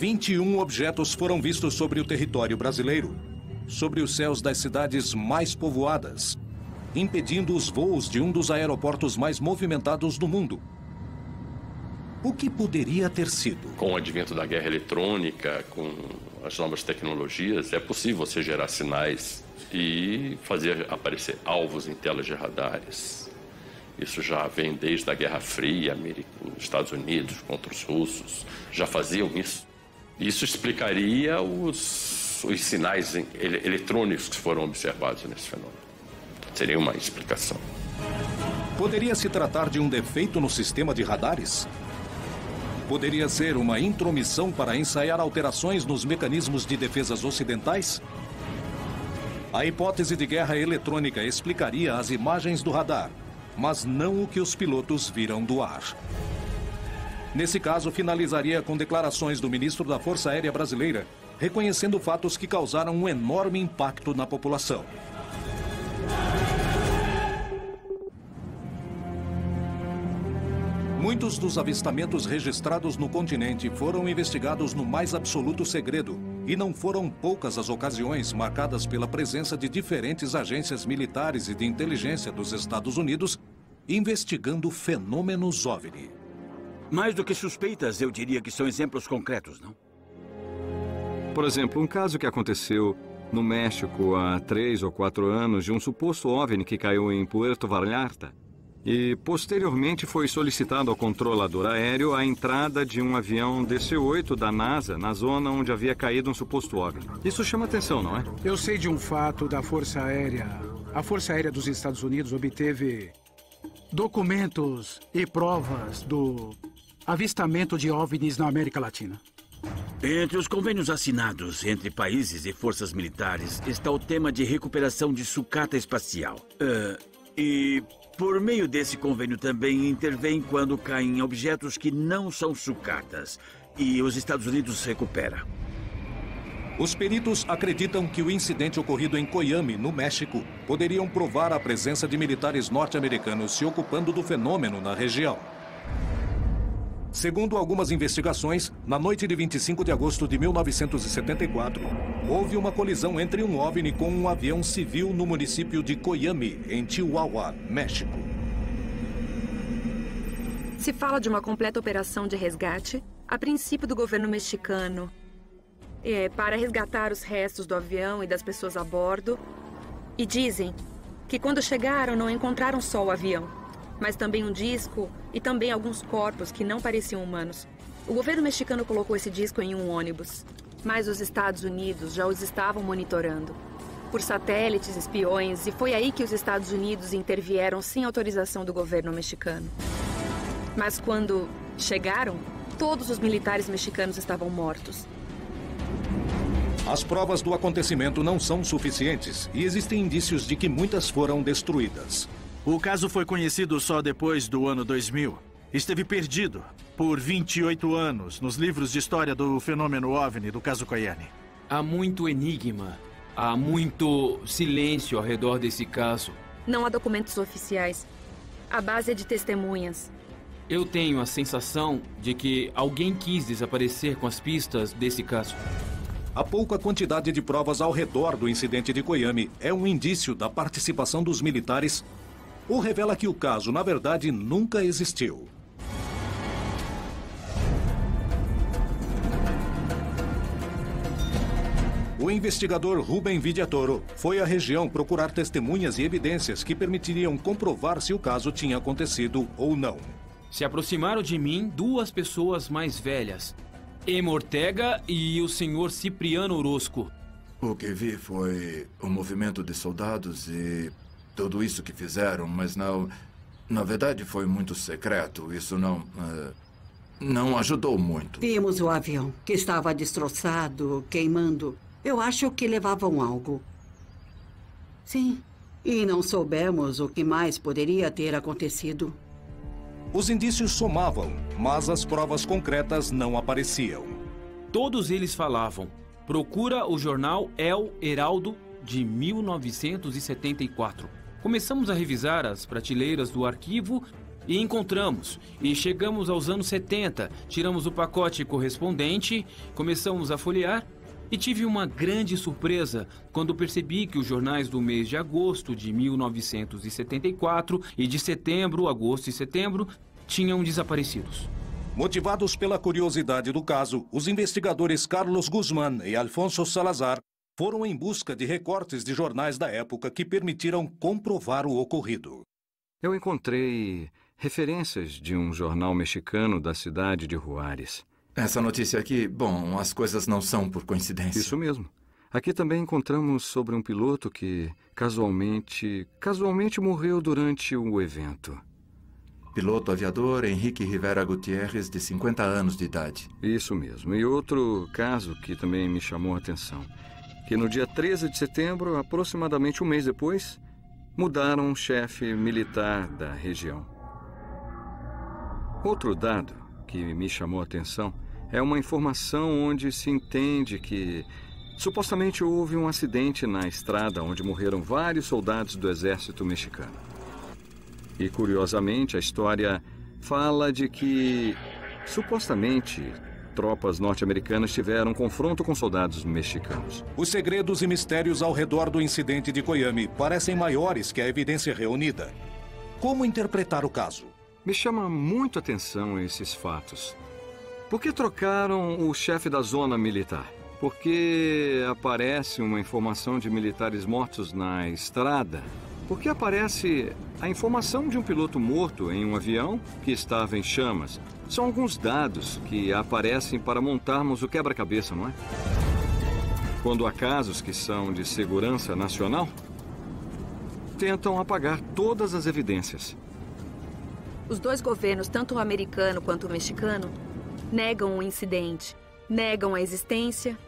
21 objetos foram vistos sobre o território brasileiro, sobre os céus das cidades mais povoadas, impedindo os voos de um dos aeroportos mais movimentados do mundo. O que poderia ter sido? Com o advento da guerra eletrônica, com as novas tecnologias, é possível você gerar sinais e fazer aparecer alvos em telas de radares. Isso já vem desde a Guerra Fria, os Estados Unidos contra os russos, já faziam isso. Isso explicaria os sinais eletrônicos que foram observados nesse fenômeno. Seria uma explicação. Poderia se tratar de um defeito no sistema de radares? Poderia ser uma intromissão para ensaiar alterações nos mecanismos de defesas ocidentais? A hipótese de guerra eletrônica explicaria as imagens do radar, mas não o que os pilotos viram do ar. Nesse caso, finalizaria com declarações do ministro da Força Aérea Brasileira, reconhecendo fatos que causaram um enorme impacto na população. Muitos dos avistamentos registrados no continente foram investigados no mais absoluto segredo, e não foram poucas as ocasiões marcadas pela presença de diferentes agências militares e de inteligência dos Estados Unidos investigando fenômenos OVNI. Mais do que suspeitas, eu diria que são exemplos concretos, não? Por exemplo, um caso que aconteceu no México há 3 ou 4 anos de um suposto OVNI que caiu em Puerto Vallarta. E, posteriormente, foi solicitado ao controlador aéreo a entrada de um avião DC-8 da NASA na zona onde havia caído um suposto OVNI. Isso chama atenção, não é? Eu sei de um fato da Força Aérea. A Força Aérea dos Estados Unidos obteve documentos e provas do avistamento de OVNIs na América Latina. Entre os convênios assinados entre países e forças militares está o tema de recuperação de sucata espacial. Por meio desse convênio também intervém quando caem objetos que não são sucatas e os Estados Unidos recupera. Os peritos acreditam que o incidente ocorrido em Coyame, no México, poderiam provar a presença de militares norte-americanos se ocupando do fenômeno na região. Segundo algumas investigações, na noite de 25 de agosto de 1974, houve uma colisão entre um OVNI com um avião civil no município de Coyame, em Chihuahua, México. Se fala de uma completa operação de resgate, a princípio do governo mexicano, para resgatar os restos do avião e das pessoas a bordo. E dizem que quando chegaram não encontraram só o avião, mas também um disco e também alguns corpos que não pareciam humanos. O governo mexicano colocou esse disco em um ônibus, mas os Estados Unidos já os estavam monitorando por satélites, espiões, e foi aí que os Estados Unidos intervieram sem autorização do governo mexicano. Mas quando chegaram, todos os militares mexicanos estavam mortos. As provas do acontecimento não são suficientes e existem indícios de que muitas foram destruídas. O caso foi conhecido só depois do ano 2000. Esteve perdido por 28 anos nos livros de história do fenômeno OVNI do caso Coyame. Há muito enigma, há muito silêncio ao redor desse caso. Não há documentos oficiais. A base é de testemunhas. Eu tenho a sensação de que alguém quis desaparecer com as pistas desse caso. A pouca quantidade de provas ao redor do incidente de Coyame é um indício da participação dos militares ou revela que o caso, na verdade, nunca existiu. O investigador Rubem Vidiatoro foi à região procurar testemunhas e evidências que permitiriam comprovar se o caso tinha acontecido ou não. Se aproximaram de mim 2 pessoas mais velhas, Ema Ortega e o senhor Cipriano Orozco. O que vi foi o movimento de soldados e tudo isso que fizeram, mas na verdade foi muito secreto. Isso não ajudou muito. Vimos o avião, que estava destroçado, queimando. Eu acho que levavam algo. Sim, e não soubemos o que mais poderia ter acontecido. Os indícios somavam, mas as provas concretas não apareciam. Todos eles falavam. Procura o jornal El Heraldo de 1974. Começamos a revisar as prateleiras do arquivo E encontramos. E chegamos aos anos 70. Tiramos o pacote correspondente, começamos a folhear e tive uma grande surpresa quando percebi que os jornais do mês de agosto de 1974 e de setembro, agosto e setembro tinham desaparecidos. Motivados pela curiosidade do caso, os investigadores Carlos Guzmán e Alfonso Salazar foram em busca de recortes de jornais da época que permitiram comprovar o ocorrido. Eu encontrei referências de um jornal mexicano da cidade de Juárez. Essa notícia aqui, bom, as coisas não são por coincidência. Isso mesmo. Aqui também encontramos sobre um piloto que casualmente morreu durante o evento. Piloto aviador Henrique Rivera Gutierrez, de 50 anos de idade. Isso mesmo. E outro caso que também me chamou a atenção, que no dia 13 de setembro, aproximadamente um mês depois, mudaram um chefe militar da região. Outro dado que me chamou a atenção é uma informação onde se entende que supostamente houve um acidente na estrada onde morreram vários soldados do exército mexicano. E, curiosamente, a história fala de que, supostamente, tropas norte-americanas tiveram um confronto com soldados mexicanos. Os segredos e mistérios ao redor do incidente de Coyame parecem maiores que a evidência reunida. Como interpretar o caso? Me chama muito a atenção esses fatos. Por que trocaram o chefe da zona militar? Por que aparece uma informação de militares mortos na estrada? Por que aparece a informação de um piloto morto em um avião que estava em chamas? São alguns dados que aparecem para montarmos o quebra-cabeça, não é? Quando há casos que são de segurança nacional, tentam apagar todas as evidências. Os dois governos, tanto o americano quanto o mexicano, negam o incidente, negam a existência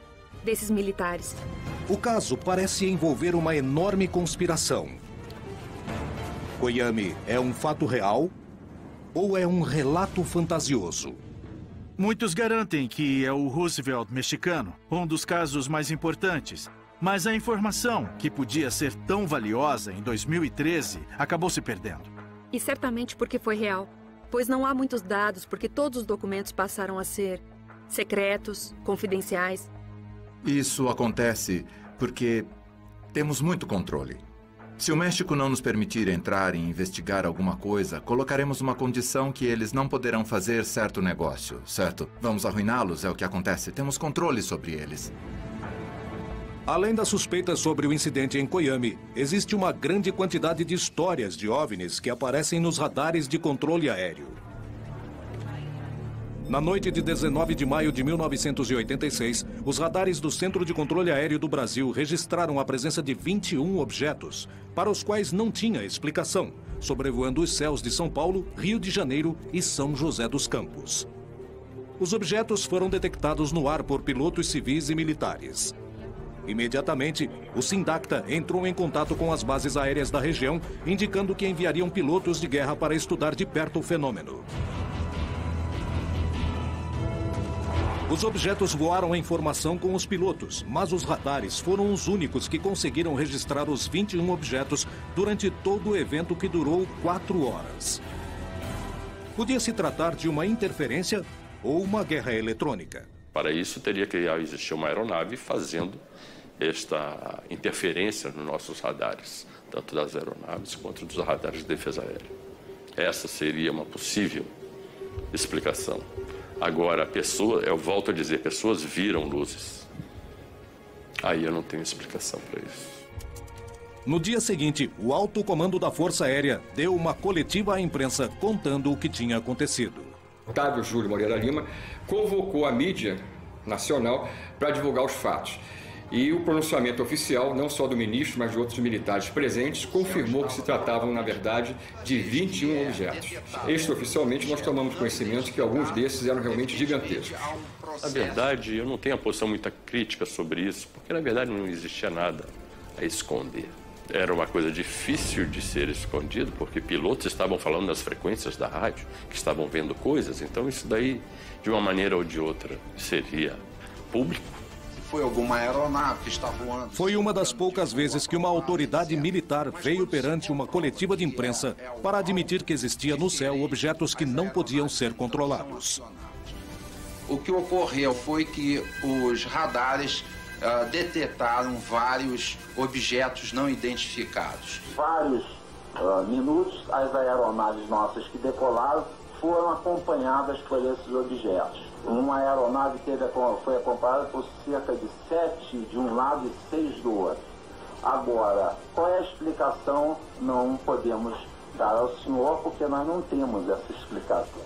desses militares. O caso parece envolver uma enorme conspiração. Coyame é um fato real ou é um relato fantasioso? Muitos garantem que é o Roosevelt mexicano, um dos casos mais importantes. Mas a informação, que podia ser tão valiosa em 2013, acabou se perdendo. E certamente porque foi real, pois não há muitos dados porque todos os documentos passaram a ser secretos, confidenciais. Isso acontece porque temos muito controle. Se o México não nos permitir entrar e investigar alguma coisa, colocaremos uma condição que eles não poderão fazer certo negócio, certo? Vamos arruiná-los, é o que acontece. Temos controle sobre eles. Além das suspeitas sobre o incidente em Coyame, existe uma grande quantidade de histórias de OVNIs que aparecem nos radares de controle aéreo. Na noite de 19 de maio de 1986, os radares do Centro de Controle Aéreo do Brasil registraram a presença de 21 objetos, para os quais não tinha explicação, sobrevoando os céus de São Paulo, Rio de Janeiro e São José dos Campos. Os objetos foram detectados no ar por pilotos civis e militares. Imediatamente, o Sindacta entrou em contato com as bases aéreas da região, indicando que enviariam pilotos de guerra para estudar de perto o fenômeno. Os objetos voaram em formação com os pilotos, mas os radares foram os únicos que conseguiram registrar os 21 objetos durante todo o evento, que durou 4 horas. Podia se tratar de uma interferência ou uma guerra eletrônica. Para isso, teria que existir uma aeronave fazendo esta interferência nos nossos radares, tanto das aeronaves quanto dos radares de defesa aérea. Essa seria uma possível explicação. Agora, eu volto a dizer, pessoas viram luzes. Aí eu não tenho explicação para isso. No dia seguinte, o alto comando da Força Aérea deu uma coletiva à imprensa contando o que tinha acontecido. Otávio Júlio Moreira Lima convocou a mídia nacional para divulgar os fatos. E o pronunciamento oficial, não só do ministro, mas de outros militares presentes, confirmou que se tratavam, na verdade, de 21 objetos. Extraoficialmente, nós tomamos conhecimento que alguns desses eram realmente gigantescos. Na verdade, eu não tenho uma posição muito crítica sobre isso, porque, na verdade, não existia nada a esconder. Era uma coisa difícil de ser escondido, porque pilotos estavam falando nas frequências da rádio, que estavam vendo coisas. Então, isso daí, de uma maneira ou de outra, seria público. Foi alguma aeronave que está voando. Foi uma das poucas vezes que uma autoridade militar veio perante uma coletiva de imprensa para admitir que existia no céu objetos que não podiam ser controlados. O que ocorreu foi que os radares detectaram vários objetos não identificados. Vários minutos, as aeronaves nossas que decolaram foram acompanhadas por esses objetos. Uma aeronave foi acompanhada por cerca de 7 de um lado e 6 do outro. Agora, qual é a explicação? Não podemos dar ao senhor, porque nós não temos essa explicação.